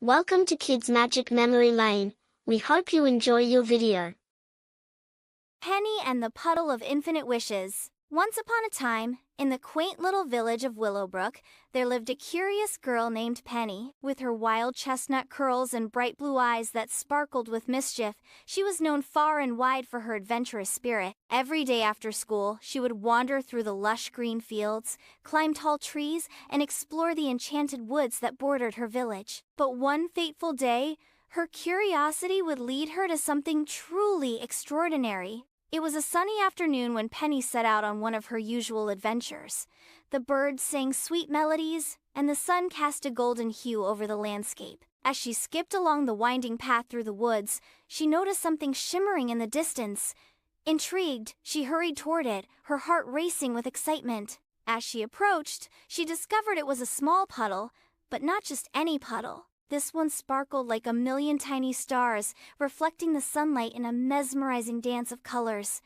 Welcome to Kids Magic Memory Lane. We hope you enjoy your video. Penny and the Puddle of Infinite Wishes. Once upon a time, in the quaint little village of Willowbrook, there lived a curious girl named Penny. With her wild chestnut curls and bright blue eyes that sparkled with mischief, she was known far and wide for her adventurous spirit. Every day after school, she would wander through the lush green fields, climb tall trees, and explore the enchanted woods that bordered her village. But one fateful day, her curiosity would lead her to something truly extraordinary. It was a sunny afternoon when Penny set out on one of her usual adventures. The birds sang sweet melodies, and the sun cast a golden hue over the landscape. As she skipped along the winding path through the woods, she noticed something shimmering in the distance. Intrigued, she hurried toward it, her heart racing with excitement. As she approached, she discovered it was a small puddle, but not just any puddle. This one sparkled like a million tiny stars, reflecting the sunlight in a mesmerizing dance of colors.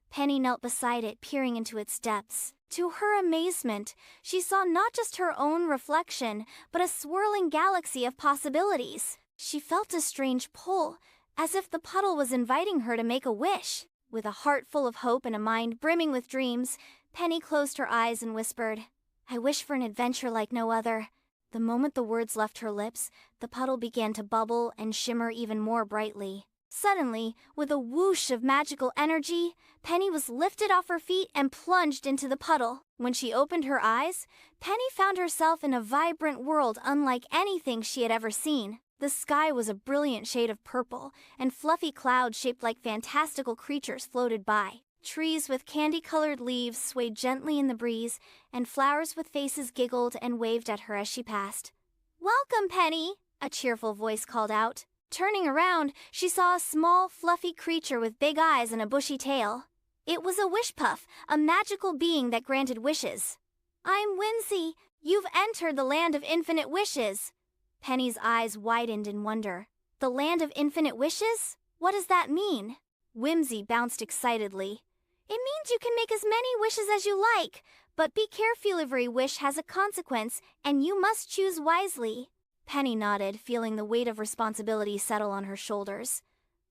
Penny knelt beside it, peering into its depths. To her amazement, she saw not just her own reflection, but a swirling galaxy of possibilities. She felt a strange pull, as if the puddle was inviting her to make a wish. With a heart full of hope and a mind brimming with dreams, Penny closed her eyes and whispered, "I wish for an adventure like no other." The moment the words left her lips, the puddle began to bubble and shimmer even more brightly. Suddenly, with a whoosh of magical energy, Penny was lifted off her feet and plunged into the puddle. When she opened her eyes, Penny found herself in a vibrant world unlike anything she had ever seen. The sky was a brilliant shade of purple, and fluffy clouds shaped like fantastical creatures floated by. Trees with candy-colored leaves swayed gently in the breeze, and flowers with faces giggled and waved at her as she passed. "Welcome, Penny!" a cheerful voice called out. Turning around, she saw a small, fluffy creature with big eyes and a bushy tail. It was a Wishpuff, a magical being that granted wishes. "I'm Whimsy. You've entered the Land of Infinite Wishes." Penny's eyes widened in wonder. "The Land of Infinite Wishes? What does that mean?" Whimsy bounced excitedly. "It means you can make as many wishes as you like, but be careful, every wish has a consequence, and you must choose wisely." Penny nodded, feeling the weight of responsibility settle on her shoulders.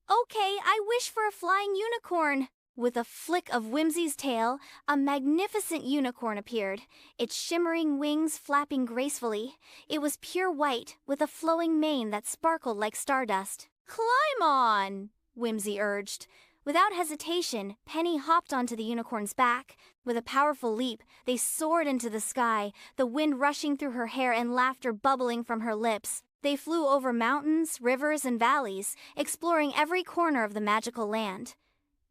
"Okay, I wish for a flying unicorn." With a flick of Whimsy's tail, a magnificent unicorn appeared, its shimmering wings flapping gracefully. It was pure white, with a flowing mane that sparkled like stardust. "Climb on," Whimsy urged. Without hesitation, Penny hopped onto the unicorn's back. With a powerful leap, they soared into the sky, the wind rushing through her hair and laughter bubbling from her lips. They flew over mountains, rivers, and valleys, exploring every corner of the magical land.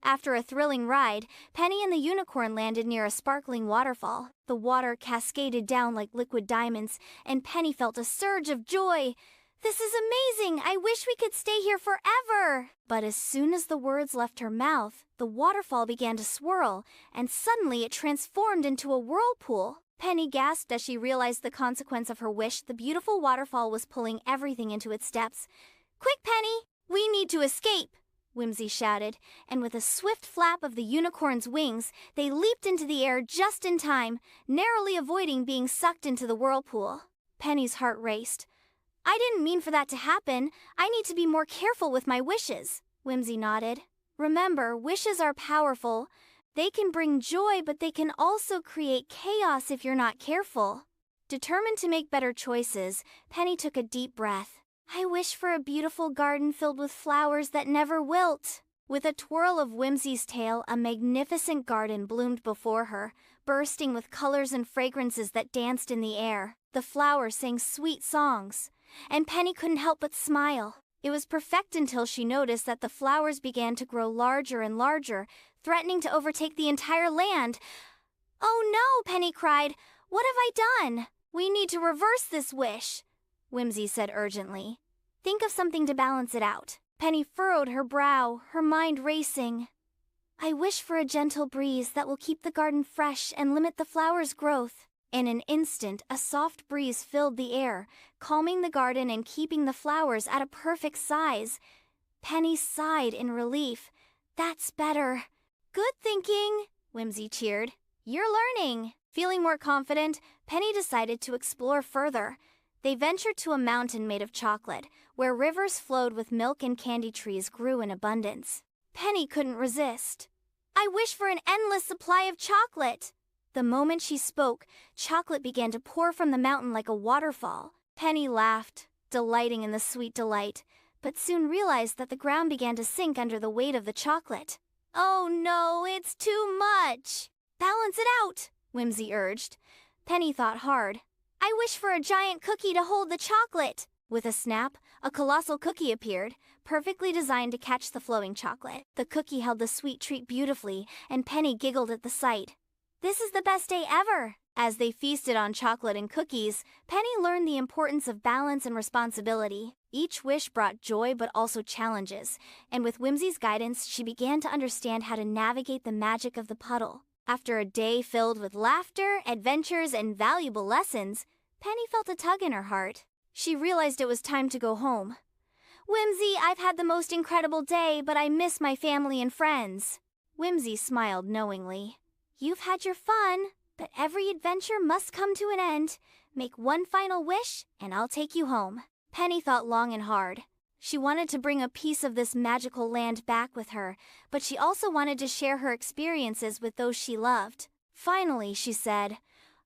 After a thrilling ride, Penny and the unicorn landed near a sparkling waterfall. The water cascaded down like liquid diamonds, and Penny felt a surge of joy. "This is amazing! I wish we could stay here forever!" But as soon as the words left her mouth, the waterfall began to swirl, and suddenly it transformed into a whirlpool. Penny gasped as she realized the consequence of her wish. The beautiful waterfall was pulling everything into its depths. "Quick, Penny! We need to escape!" Whimsy shouted, and with a swift flap of the unicorn's wings, they leaped into the air just in time, narrowly avoiding being sucked into the whirlpool. Penny's heart raced. "I didn't mean for that to happen. I need to be more careful with my wishes." Whimsy nodded. "Remember, wishes are powerful. They can bring joy, but they can also create chaos if you're not careful." Determined to make better choices, Penny took a deep breath. "I wish for a beautiful garden filled with flowers that never wilt." With a twirl of Whimsy's tail, a magnificent garden bloomed before her, bursting with colors and fragrances that danced in the air. The flowers sang sweet songs, and Penny couldn't help but smile. It was perfect until she noticed that the flowers began to grow larger and larger, threatening to overtake the entire land. "Oh no!" Penny cried. "What have I done? We need to reverse this wish," Whimsy said urgently. "Think of something to balance it out." Penny furrowed her brow, her mind racing. "I wish for a gentle breeze that will keep the garden fresh and limit the flowers' growth." In an instant, a soft breeze filled the air, calming the garden and keeping the flowers at a perfect size. Penny sighed in relief. "That's better." "Good thinking," Whimsy cheered. "You're learning." Feeling more confident, Penny decided to explore further. They ventured to a mountain made of chocolate, where rivers flowed with milk and candy trees grew in abundance. Penny couldn't resist. "I wish for an endless supply of chocolate." The moment she spoke, chocolate began to pour from the mountain like a waterfall. Penny laughed, delighting in the sweet delight, but soon realized that the ground began to sink under the weight of the chocolate. "Oh no, it's too much." "Balance it out," Whimsy urged. Penny thought hard. "I wish for a giant cookie to hold the chocolate." With a snap, a colossal cookie appeared, perfectly designed to catch the flowing chocolate. The cookie held the sweet treat beautifully, and Penny giggled at the sight. "This is the best day ever." As they feasted on chocolate and cookies, Penny learned the importance of balance and responsibility. Each wish brought joy but also challenges, and with Whimsy's guidance, she began to understand how to navigate the magic of the puddle. After a day filled with laughter, adventures, and valuable lessons, Penny felt a tug in her heart. She realized it was time to go home. "Whimsy, I've had the most incredible day, but I miss my family and friends." Whimsy smiled knowingly. "You've had your fun, but every adventure must come to an end. Make one final wish, and I'll take you home." Penny thought long and hard. She wanted to bring a piece of this magical land back with her, but she also wanted to share her experiences with those she loved. Finally, she said,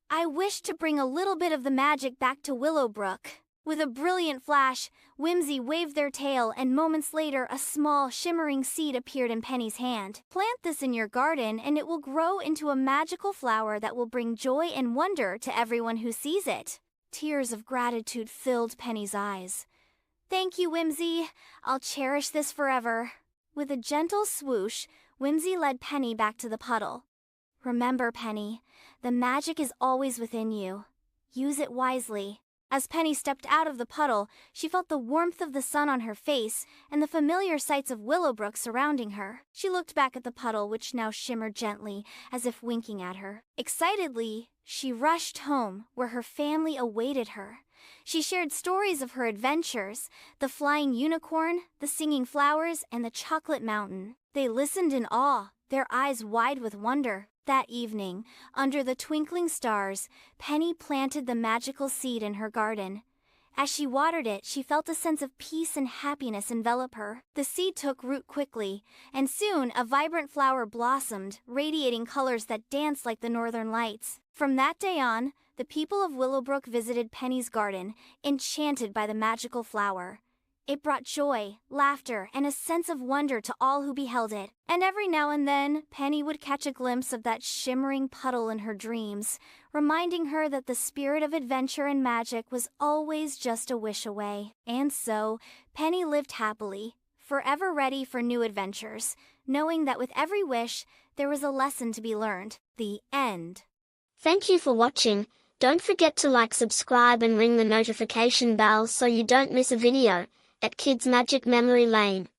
"I wish to bring a little bit of the magic back to Willowbrook." With a brilliant flash, Whimsy waved their tail, and moments later a small, shimmering seed appeared in Penny's hand. "Plant this in your garden and it will grow into a magical flower that will bring joy and wonder to everyone who sees it." Tears of gratitude filled Penny's eyes. "Thank you, Whimsy. I'll cherish this forever." With a gentle swoosh, Whimsy led Penny back to the puddle. "Remember, Penny, the magic is always within you. Use it wisely." As Penny stepped out of the puddle, she felt the warmth of the sun on her face and the familiar sights of Willowbrook surrounding her. She looked back at the puddle, which now shimmered gently, as if winking at her. Excitedly, she rushed home, where her family awaited her. She shared stories of her adventures, the flying unicorn, the singing flowers, and the chocolate mountain. They listened in awe, their eyes wide with wonder. That evening, under the twinkling stars, Penny planted the magical seed in her garden. As she watered it, she felt a sense of peace and happiness envelop her. The seed took root quickly, and soon a vibrant flower blossomed, radiating colors that danced like the northern lights. From that day on, the people of Willowbrook visited Penny's garden, enchanted by the magical flower. It brought joy, laughter, and a sense of wonder to all who beheld it. And every now and then, Penny would catch a glimpse of that shimmering puddle in her dreams, reminding her that the spirit of adventure and magic was always just a wish away. And so, Penny lived happily, forever ready for new adventures, knowing that with every wish, there was a lesson to be learned. The end. Thank you for watching. Don't forget to like, subscribe, and ring the notification bell so you don't miss a video at Kids Magic Memory Lane.